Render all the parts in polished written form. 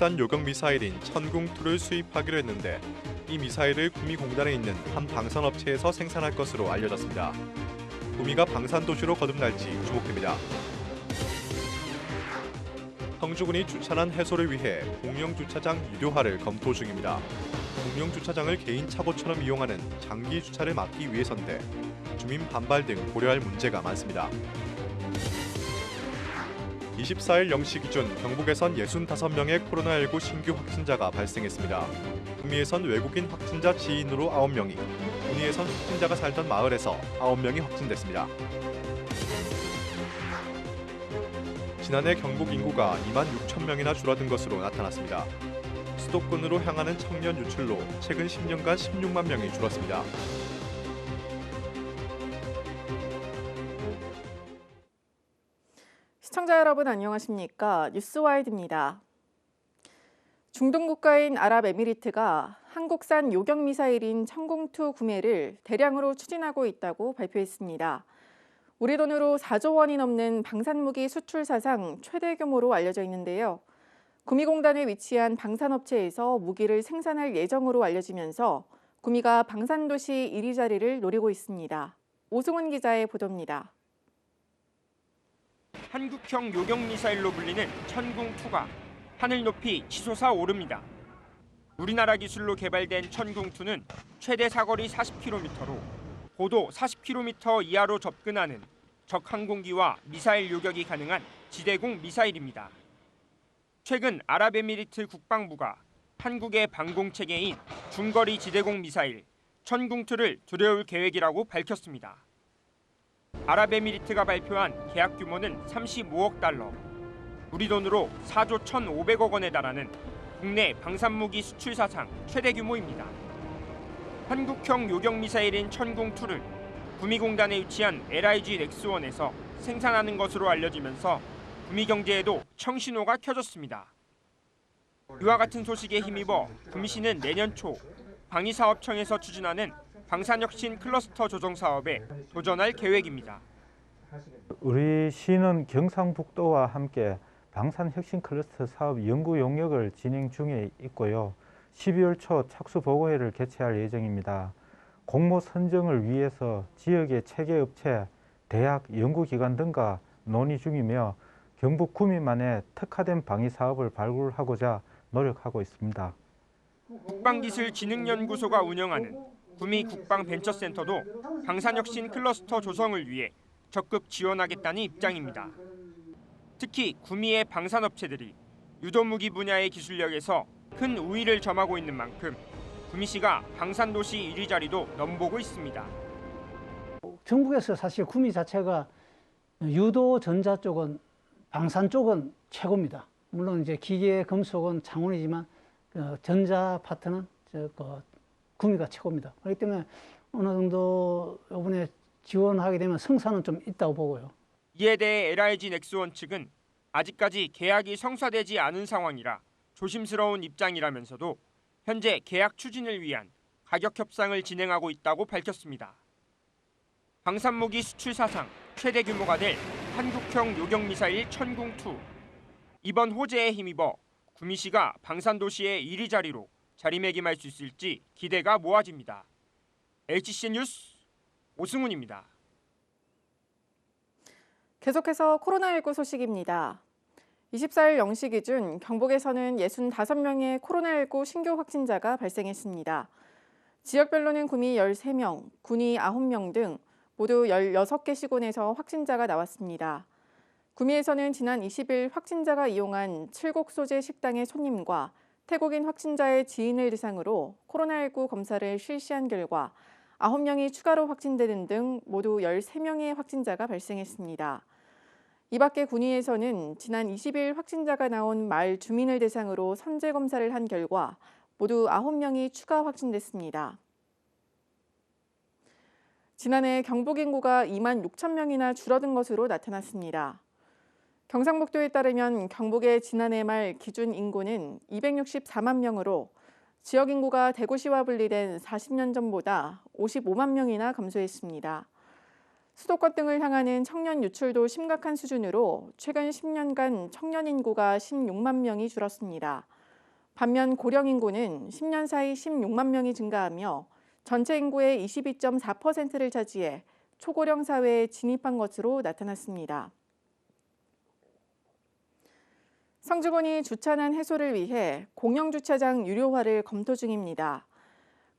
한국산 요격 미사일인 천궁2를 수입하기로 했는데 이 미사일을 구미공단에 있는 한 방산업체에서 생산할 것으로 알려졌습니다. 구미가 방산도시로 거듭날지 주목됩니다. 성주군이 주차난 해소를 위해 공영주차장 유료화를 검토 중입니다. 공영주차장을 개인 차고처럼 이용하는 장기 주차를 막기 위해서인데 주민 반발 등 고려할 문제가 많습니다. 24일 0시 기준 경북에선 65명의 코로나19 신규 확진자가 발생했습니다. 구미에선 외국인 확진자 지인으로 9명이, 군위에선 확진자가 살던 마을에서 9명이 확진됐습니다. 지난해 경북 인구가 2만 6천 명이나 줄어든 것으로 나타났습니다. 수도권으로 향하는 청년 유출로 최근 10년간 16만 명이 줄었습니다. 시청자 여러분 안녕하십니까? 뉴스와이드입니다. 중동 국가인 아랍에미리트가 한국산 요격 미사일인 천궁2 구매를 대량으로 추진하고 있다고 발표했습니다. 우리 돈으로 4조 원이 넘는 방산무기 수출 사상 최대 규모로 알려져 있는데요. 구미공단에 위치한 방산업체에서 무기를 생산할 예정으로 알려지면서 구미가 방산도시 1위 자리를 노리고 있습니다. 오승훈 기자의 보도입니다. 한국형 요격미사일로 불리는 천궁2가 하늘 높이 치솟아 오릅니다. 우리나라 기술로 개발된 천궁2는 최대 사거리 40km로 고도 40km 이하로 접근하는 적 항공기와 미사일 요격이 가능한 지대공 미사일입니다. 최근 아랍에미리트 국방부가 한국의 방공체계인 중거리 지대공 미사일 천궁2를 들여올 계획이라고 밝혔습니다. 아랍에미리트가 발표한 계약 규모는 35억 달러, 우리 돈으로 4조 1,500억 원에 달하는 국내 방산무기 수출 사상 최대 규모입니다. 한국형 요격미사일인 천궁2를 구미공단에 위치한 LIG 넥스원에서 생산하는 것으로 알려지면서 구미 경제에도 청신호가 켜졌습니다. 이와 같은 소식에 힘입어 구미시는 내년 초 방위사업청에서 추진하는 방산혁신 클러스터 조정 사업에 도전할 계획입니다. 우리 시는 경상북도와 함께 방산혁신 클러스터 사업 연구 용역을 진행 중에 있고요. 12월 초 착수 보고회를 개최할 예정입니다. 공모 선정을 위해서 지역의 체계업체, 대학, 연구기관 등과 논의 중이며 경북 구미만의 특화된 방위 사업을 발굴하고자 노력하고 있습니다. 국방기술진흥연구소가 운영하는 구미 국방벤처센터도 방산혁신 클러스터 조성을 위해 적극 지원하겠다는 입장입니다. 특히 구미의 방산업체들이 유도무기 분야의 기술력에서 큰 우위를 점하고 있는 만큼 구미시가 방산도시 1위 자리도 넘보고 있습니다. 전국에서 사실 구미 자체가 유도 전자 쪽은 방산 쪽은 최고입니다. 물론 이제 기계 금속은 창원이지만 전자 파트는 구미가 최고입니다. 그렇기 때문에 어느 정도 이번에 지원하게 되면 성사는 좀 있다고 보고요. 이에 대해 LIG 넥스원 측은 아직까지 계약이 성사되지 않은 상황이라 조심스러운 입장이라면서도 현재 계약 추진을 위한 가격 협상을 진행하고 있다고 밝혔습니다. 방산무기 수출 사상 최대 규모가 될 한국형 요격미사일 천궁2. 이번 호재에 힘입어 구미시가 방산도시의 1위 자리로 자리매김할 수 있을지 기대가 모아집니다. HCN 뉴스 오승훈입니다. 계속해서 코로나19 소식입니다. 24일 0시 기준 경북에서는 65명의 코로나19 신규 확진자가 발생했습니다. 지역별로는 구미 13명, 군위 9명 등 모두 16개 시군에서 확진자가 나왔습니다. 구미에서는 지난 20일 확진자가 이용한 칠곡 소재 식당의 손님과 태국인 확진자의 지인을 대상으로 코로나19 검사를 실시한 결과 9명이 추가로 확진되는 등 모두 13명의 확진자가 발생했습니다. 이 밖에 군위에서는 지난 20일 확진자가 나온 마을 주민을 대상으로 선제 검사를 한 결과 모두 9명이 추가 확진됐습니다. 지난해 경북 인구가 2만 6천 명이나 줄어든 것으로 나타났습니다. 경상북도에 따르면 경북의 지난해 말 기준 인구는 264만 명으로 지역 인구가 대구시와 분리된 40년 전보다 55만 명이나 감소했습니다. 수도권 등을 향하는 청년 유출도 심각한 수준으로 최근 10년간 청년 인구가 16만 명이 줄었습니다. 반면 고령 인구는 10년 사이 16만 명이 증가하며 전체 인구의 22.4%를 차지해 초고령 사회에 진입한 것으로 나타났습니다. 성주군이 주차난 해소를 위해 공영주차장 유료화를 검토 중입니다.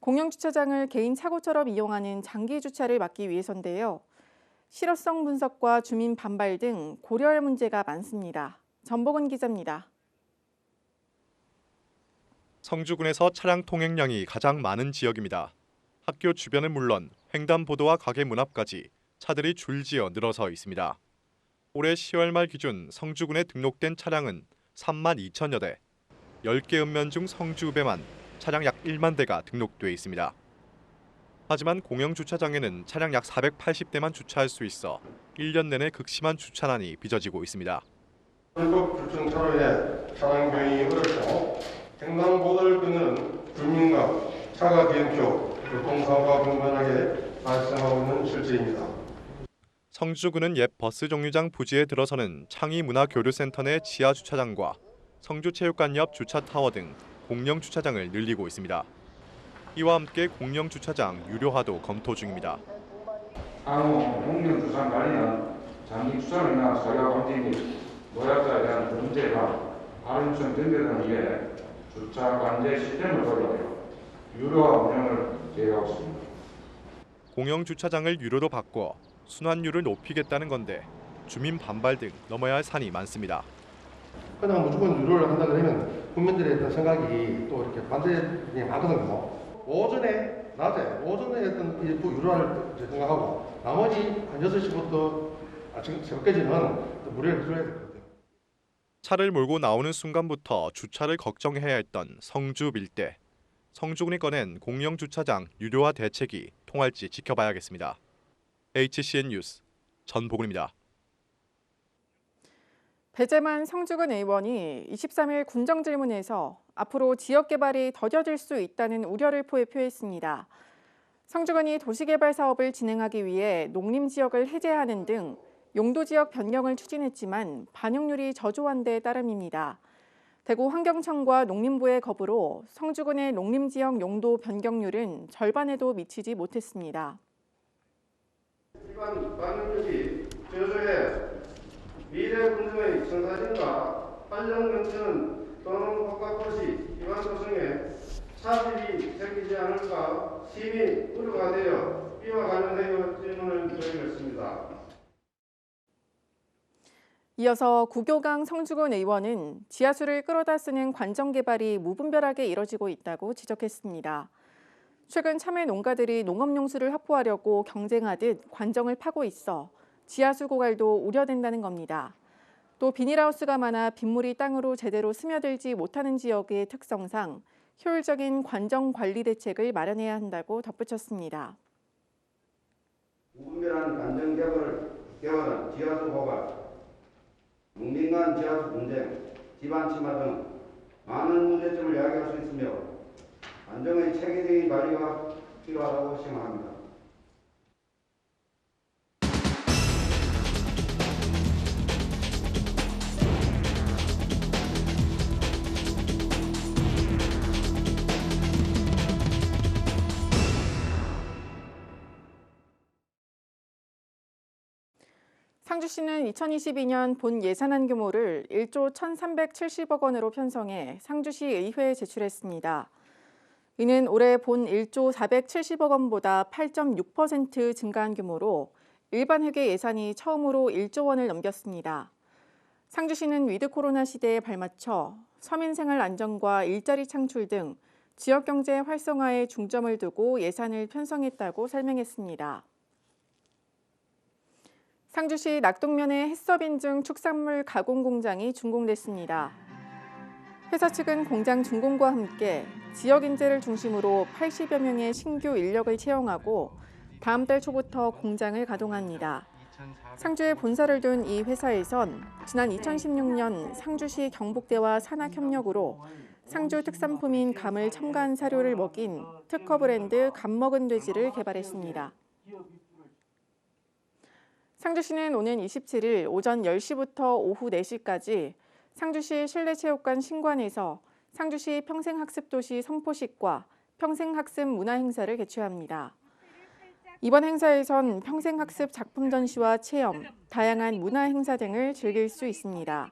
공영주차장을 개인 차고처럼 이용하는 장기 주차를 막기 위해서인데요. 실효성 분석과 주민 반발 등 고려할 문제가 많습니다. 전복은 기자입니다. 성주군에서 차량 통행량이 가장 많은 지역입니다. 학교 주변은 물론 횡단보도와 가게 문 앞까지 차들이 줄지어 늘어서 있습니다. 올해 10월 말 기준 성주군에 등록된 차량은 3만 2천여 대, 10개 읍면 중 성주읍에만 차량 약 1만 대가 등록돼 있습니다. 하지만 공영주차장에는 차량 약 480대만 주차할 수 있어 1년 내내 극심한 주차난이 빚어지고 있습니다. 불법 주차 차로에 차량 병행이 어렵고 횡단보도를 끊는 주민과 차가 비행표, 교통사고가 분분하게 발생하고 있는 실제입니다. 성주군은 옛 버스 정류장 부지에 들어서는 창의문화교류센터 내 지하 주차장과 성주체육관 옆 주차타워 등 공영 주차장을 늘리고 있습니다. 이와 함께 공영 주차장 유료화도 검토 중입니다. 향후 공영 주차장 관리는 장기 주차장이나 사유화 방지 및 노약자에 대한 문제가 발음성 등등을 위해 주차 관제 시스템을 도입하여 유료화 운영을 계획하고 있습니다. 공영 주차장을 유료로 바꿔 순환율을 높이겠다는 건데 주민 반발 등 넘어야 할 산이 많습니다. 그냥 무조건 유료를 한다 그러면 국민들의 어떤 생각이 또 이렇게 반대이 많거든요. 오전에 했던 일부 유료화를 생각하고 나머지 한 6시부터 아침 새벽까지는 무료를 해줘야 될 것 같아요. 차를 몰고 나오는 순간부터 주차를 걱정해야 했던 성주 일대. 성주군이 꺼낸 공영 주차장 유료화 대책이 통할지 지켜봐야겠습니다. HCN 뉴스 전복훈입니다. 배재만 성주군 의원이 23일 군정질문에서 앞으로 지역 개발이 더뎌질 수 있다는 우려를 표했습니다. 성주군이 도시개발 사업을 진행하기 위해 농림지역을 해제하는 등 용도지역 변경을 추진했지만 반영률이 저조한 데 따름입니다. 대구 환경청과 농림부의 거부로 성주군의 농림지역 용도 변경률은 절반에도 미치지 못했습니다. 이번 반영률이 저조해 미래 군정의 청사진과 활용 정치는 또는 복합도시 기반 조성에 차질이 생기지 않을까 심히 우려가 되어 이와 관련하여 질문을 드리겠습니다. 이어서 구교강 성주군 의원은 지하수를 끌어다 쓰는 관정 개발이 무분별하게 이뤄지고 있다고 지적했습니다. 최근 참외 농가들이 농업용수를 확보하려고 경쟁하듯 관정을 파고 있어 지하수 고갈도 우려된다는 겁니다. 또 비닐하우스가 많아 빗물이 땅으로 제대로 스며들지 못하는 지역의 특성상 효율적인 관정 관리 대책을 마련해야 한다고 덧붙였습니다. 무분별한 관정 개발은 지하수 고갈, 농민 지하수 분쟁, 지반 침하 등 많은 문제점을 야기할 수 있으며 관정의 체계적인 관리가 필요하다고 생각합니다. 상주시는 2022년 본 예산안 규모를 1조 1,370억 원으로 편성해 상주시 의회에 제출했습니다. 이는 올해 본 1조 470억 원보다 8.6% 증가한 규모로 일반 회계 예산이 처음으로 1조 원을 넘겼습니다. 상주시는 위드 코로나 시대에 발맞춰 서민 생활 안정과 일자리 창출 등 지역 경제 활성화에 중점을 두고 예산을 편성했다고 설명했습니다. 상주시 낙동면의 햇섭인증 축산물 가공 공장이 준공됐습니다. 회사 측은 공장 준공과 함께 지역 인재를 중심으로 80여 명의 신규 인력을 채용하고 다음 달 초부터 공장을 가동합니다. 상주에 본사를 둔 이 회사에선 지난 2016년 상주시 경북대와 산학협력으로 상주 특산품인 감을 첨가한 사료를 먹인 특허 브랜드 감먹은 돼지를 개발했습니다. 상주시는 오는 27일 오전 10시부터 오후 4시까지 상주시 실내체육관 신관에서 상주시 평생학습도시 선포식과 평생학습 문화행사를 개최합니다. 이번 행사에선 평생학습 작품 전시와 체험, 다양한 문화행사 등을 즐길 수 있습니다.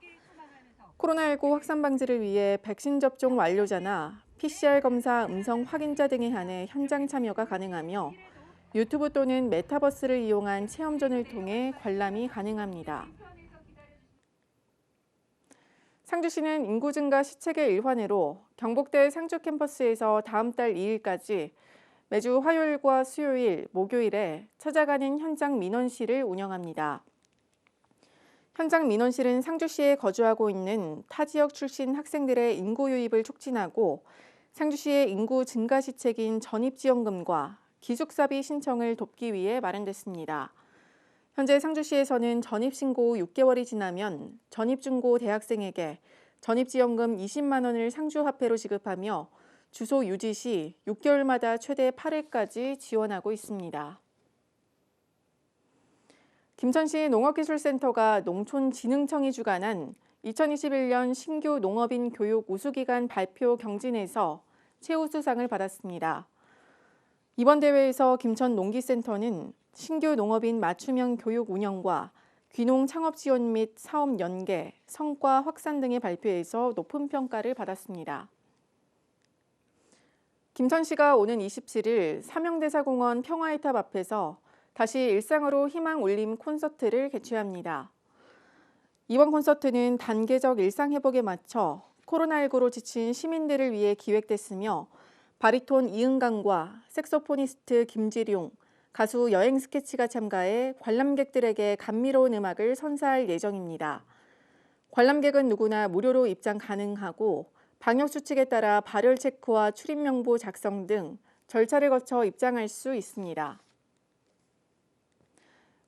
코로나19 확산 방지를 위해 백신 접종 완료자나 PCR 검사 음성 확인자 등에 한해 현장 참여가 가능하며 유튜브 또는 메타버스를 이용한 체험전을 통해 관람이 가능합니다. 상주시는 인구 증가 시책의 일환으로 경북대 상주 캠퍼스에서 다음 달 2일까지 매주 화요일과 수요일, 목요일에 찾아가는 현장 민원실을 운영합니다. 현장 민원실은 상주시에 거주하고 있는 타 지역 출신 학생들의 인구 유입을 촉진하고 상주시의 인구 증가 시책인 전입지원금과 기숙사비 신청을 돕기 위해 마련됐습니다. 현재 상주시에서는 전입신고 후 6개월이 지나면 전입중고 대학생에게 전입지원금 20만 원을 상주화폐로 지급하며 주소 유지 시 6개월마다 최대 8회까지 지원하고 있습니다. 김천시 농업기술센터가 농촌진흥청이 주관한 2021년 신규 농업인 교육 우수기간 발표 경진에서 최우수상을 받았습니다. 이번 대회에서 김천 농기센터는 신규 농업인 맞춤형 교육 운영과 귀농 창업 지원 및 사업 연계, 성과 확산 등의 발표에서 높은 평가를 받았습니다. 김천시가 오는 27일 삼형대사공원 평화의 탑 앞에서 다시 일상으로 희망 울림 콘서트를 개최합니다. 이번 콘서트는 단계적 일상 회복에 맞춰 코로나19로 지친 시민들을 위해 기획됐으며 바리톤 이은강과 색소포니스트 김지룡, 가수 여행 스케치가 참가해 관람객들에게 감미로운 음악을 선사할 예정입니다. 관람객은 누구나 무료로 입장 가능하고 방역수칙에 따라 발열 체크와 출입명부 작성 등 절차를 거쳐 입장할 수 있습니다.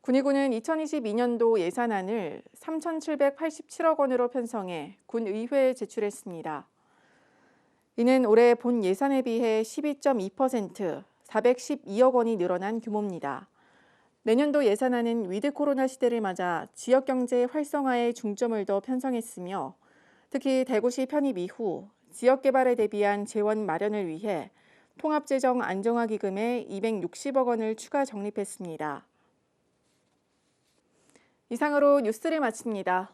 군의군은 2022년도 예산안을 3,787억 원으로 편성해 군의회에 제출했습니다. 이는 올해 본 예산에 비해 12.2%, 412억 원이 늘어난 규모입니다. 내년도 예산안은 위드 코로나 시대를 맞아 지역경제 활성화에 중점을 더 편성했으며 특히 대구시 편입 이후 지역개발에 대비한 재원 마련을 위해 통합재정 안정화기금에 260억 원을 추가 적립했습니다. 이상으로 뉴스를 마칩니다.